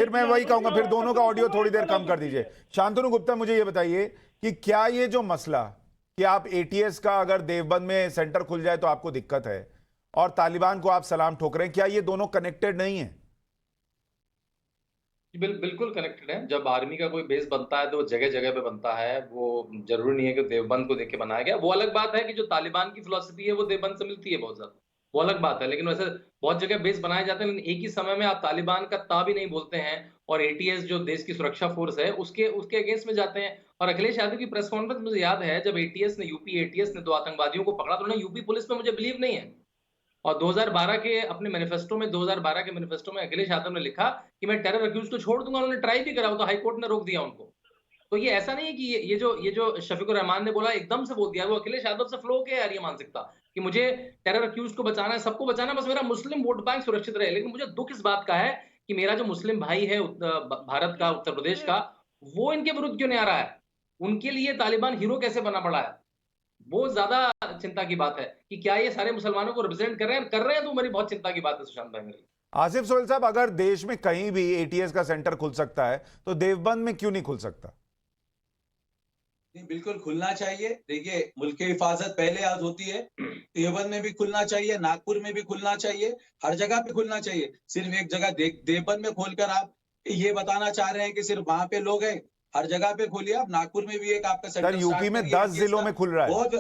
फिर मैं वही कहूंगा, फिर दोनों का ऑडियो थोड़ी देर कम कर दीजिए। शांतनु गुप्ता, मुझे ये बताइए कि क्या ये जो मसला कि आप एटीएस का अगर देवबंद में सेंटर खुल जाए तो आपको दिक्कत है, और तालिबान को आप सलाम ठोक रहे हैं, क्या ये दोनों कनेक्टेड नहीं है? बिल्कुल कनेक्टेड है। जब आर्मी का कोई बेस बनता है तो वो जगह जगह पे बनता है। वो जरूरी नहीं है कि देवबंद को देख के बनाया गया। वो अलग बात है कि जो तालिबान की फिलॉसफी है वो देवबंद से मिलती है बहुत ज्यादा, वो अलग बात है। लेकिन वैसे बहुत जगह बेस बनाए जाते हैं, लेकिन एक ही समय में आप तालिबान का ता भी नहीं बोलते हैं और एटीएस जो देश की सुरक्षा फोर्स है उसके उसके अगेंस्ट में जाते हैं। और अखिलेश यादव की प्रेस कॉन्फ्रेंस मुझे याद है, जब यूपी एटीएस ने 2 आतंकवादियों को पकड़ा तो उन्होंने यूपी पुलिस पे मुझे बिलीव नहीं है। और 2012 के अपने मैनिफेस्टो में 2012 के मैनिफेस्टो में अखिलेश यादव ने लिखा कि मैं टेरर अक्यूज को छोड़ दूंगा। उन्होंने ट्राई भी करा, वो तो हाई कोर्ट ने रोक दिया उनको। तो ये ऐसा नहीं है कि ये जो शफीकुर रहमान ने बोला एकदम से बोल दिया, वो अखिलेश यादव से फ्लो के यार ये मानसिकता कि मुझे टेरर अक्यूज को बचाना है, सबको बचाना है, बस मेरा मुस्लिम वोट बैंक सुरक्षित रहे। लेकिन मुझे दुख इस बात का है कि मेरा जो मुस्लिम भाई है भारत का, उत्तर प्रदेश का, वो इनके विरुद्ध क्यों नहीं आ रहा है? उनके लिए तालिबान हीरो कैसे बना पड़ा है? वो ज्यादा चिंता की बात है कि क्या ये सारे मुसलमानों को रिप्रेजेंट कर रहे हैं तो मेरी बहुत चिंता की बात है सुशांत भाई मेरी। आसिफ सोहेल साहब, अगर देश में कहीं भी एटीएस का सेंटर खुल सकता है तो देवबंद में क्यों नहीं खुल सकता? नहीं, बिल्कुल खुलना चाहिए। देखिए, मुल्क की हिफाजत पहले आज होती है। देवबंद में भी खुलना चाहिए, नागपुर में भी खुलना चाहिए, हर जगह पे खुलना चाहिए। सिर्फ एक जगह देवबंद में खोलकर आप ये बताना चाह रहे हैं कि सिर्फ वहां पे लोग हैं? हर जगह पे खोलिए आप। नागपुर में भी एक आपका सर, सेंटर यूपी में 10 जिलों में खुल रहा है। बहुत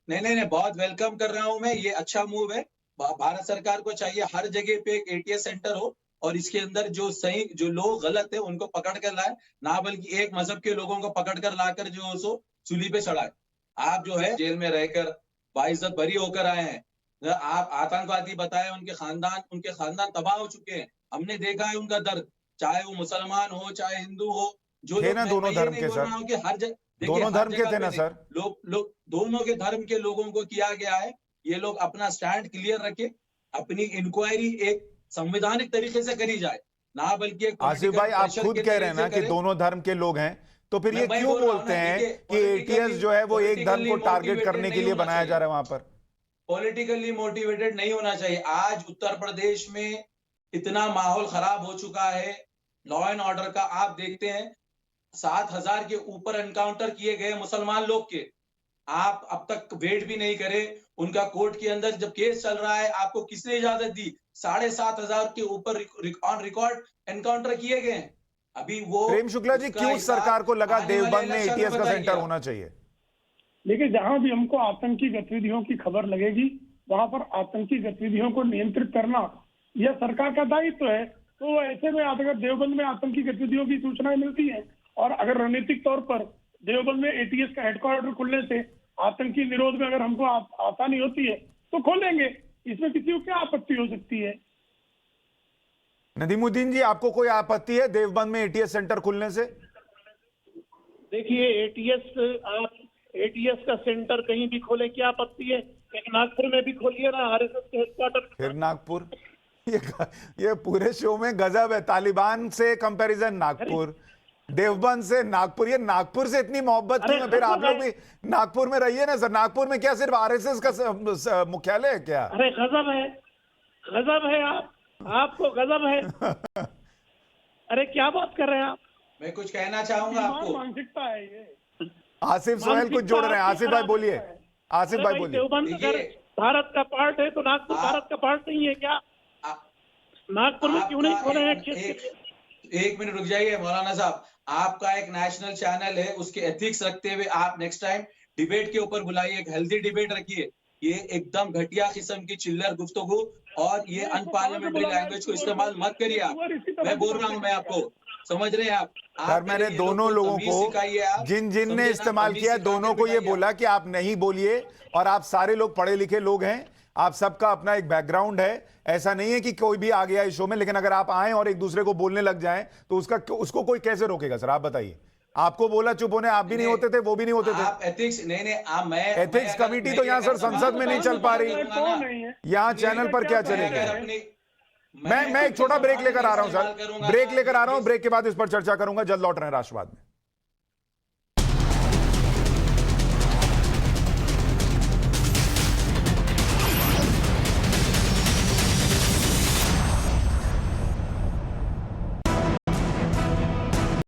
नहीं, बहुत वेलकम कर रहा हूं मैं। ये अच्छा मूव है। भारत सरकार को चाहिए हर जगह पे एक एटीएस सेंटर हो और इसके अंदर जो सही, जो लोग गलत है उनको पकड़ कर लाए, ना बल्कि एक मजहब के लोगों को पकड़ कर लाकर जो सो चूल्ही पे चढ़ाए। आप जो है जेल में रहकर बाइज्जत बरी होकर आए हैं। आप आतंकवादी बताए, उनके खानदान तबाह हो चुके हैं। हमने देखा है उनका दर्द, चाहे वो मुसलमान हो चाहे हिंदू हो। जो थे लोग, ना दोनों धर्म के सर, कि हर दोनों धर्म के थे ना सर। लोग दोनों के धर्म के लोगों को किया गया है। ये लोग अपना स्टैंड क्लियर रखे, अपनी इंक्वायरी एक संवैधानिक तरीके से करी जाए, ना बल्कि आसिफ भाई, आप खुद कह रहे हैं ना कि दोनों धर्म के लोग हैं, तो फिर ये क्यों बोलते हैं कि एटीएस जो है वो एक धर्म को टारगेट करने के लिए बनाया जा रहा है? वहां पर पॉलिटिकली मोटिवेटेड नहीं होना चाहिए। आज उत्तर प्रदेश में इतना माहौल खराब हो चुका है लॉ एंड ऑर्डर का। आप देखते हैं 7,000 के ऊपर एनकाउंटर किए गए मुसलमान लोग के। आप अब तक वेट भी नहीं करे उनका कोर्ट के अंदर जब केस चल रहा है। आपको किसने इजाजत दी? 7,500 के ऊपर ऑन रिकॉर्ड एनकाउंटर किए गए हैं। अभी वो प्रेम शुक्ला जी, क्यों सरकार को लगा देवबंद में एटीएस का सेंटर होना चाहिए? देखिए, जहां भी हमको आतंकी गतिविधियों की खबर लगेगी वहां पर आतंकी गतिविधियों को नियंत्रित करना यह सरकार का दायित्व है। तो ऐसे में अगर देवबंद में आतंकी गतिविधियों की सूचनाएं मिलती हैं और अगर रणनीतिक तौर पर देवबंद में एटीएस का हेडक्वार्टर खुलने से आतंकी निरोध में अगर हमको आसानी होती है तो खोलेंगे। इसमें किसी को क्या आपत्ति हो सकती है? नदीमुद्दीन जी, आपको कोई आपत्ति है देवबंद में एटीएस सेंटर खुलने से? देखिए, एटीएस का सेंटर कहीं भी खोले, क्या आपत्ति है? एक नागपुर में भी खोलिए ना, आरएसएस के हेडक्वार्टर। फिर नागपुर, ये पूरे शो में गजब है। तालिबान से कंपैरिजन नागपुर, देवबंद से नागपुर। ये नागपुर से इतनी मोहब्बत क्यों है? फिर आप लोग भी नागपुर में रहिए ना सर। नागपुर में क्या सिर्फ आरएसएस का मुख्यालय है क्या? अरे गजब है आपको गजब है। अरे क्या बात कर रहे हैं आप? मैं कुछ कहना चाहूंगा आपको। मानसिकता है ये। आसिफ सोहेल कुछ जोड़ रहे हैं। आसिफ भाई बोलिए, आसिफ भाई बोलिए। देवबंद अगर भारत का पार्ट है तो नागपुर भारत का पार्ट नहीं है क्या? नागपुर में क्यों नहीं खोले हैं? एक मिनट रुक जाइए मौलाना साहब। आपका एक नेशनल चैनल है, उसके एथिक्स रखते हुए आप नेक्स्ट टाइम डिबेट के ऊपर बुलाइए, एक हेल्दी डिबेट रखिए। ये एकदम घटिया किस्म की चिल्लर गुफ्तगू और ये अनपार्लियामेंट्री लैंग्वेज को इस्तेमाल मत करिए आप। मैं बोल रहा हूँ, मैं आपको, समझ रहे हैं आप? सर, मैंने दोनों लोगों को, जिन ने इस्तेमाल किया, दोनों को ये बोला कि आप नहीं बोलिए। और आप सारे लोग पढ़े लिखे लोग हैं, आप सबका अपना एक बैकग्राउंड है। ऐसा नहीं है कि कोई भी आ गया इस शो में, लेकिन अगर आप आए और एक दूसरे को बोलने लग जाएं तो उसको कोई कैसे रोकेगा? सर आप बताइए। आपको बोला चुप होने, आप भी नहीं होते थे, वो भी नहीं होते थे। आप एथिक्स मैं एथिक्स कमेटी तो यहाँ सर संसद में नहीं चल पा रही, यहाँ चैनल पर क्या चलेगी? मैं एक छोटा ब्रेक लेकर आ रहा हूं सर, ब्रेक लेकर आ रहा हूं। ब्रेक के बाद इस पर चर्चा करूंगा। जल्द लौट रहे हैं राष्ट्रवाद में।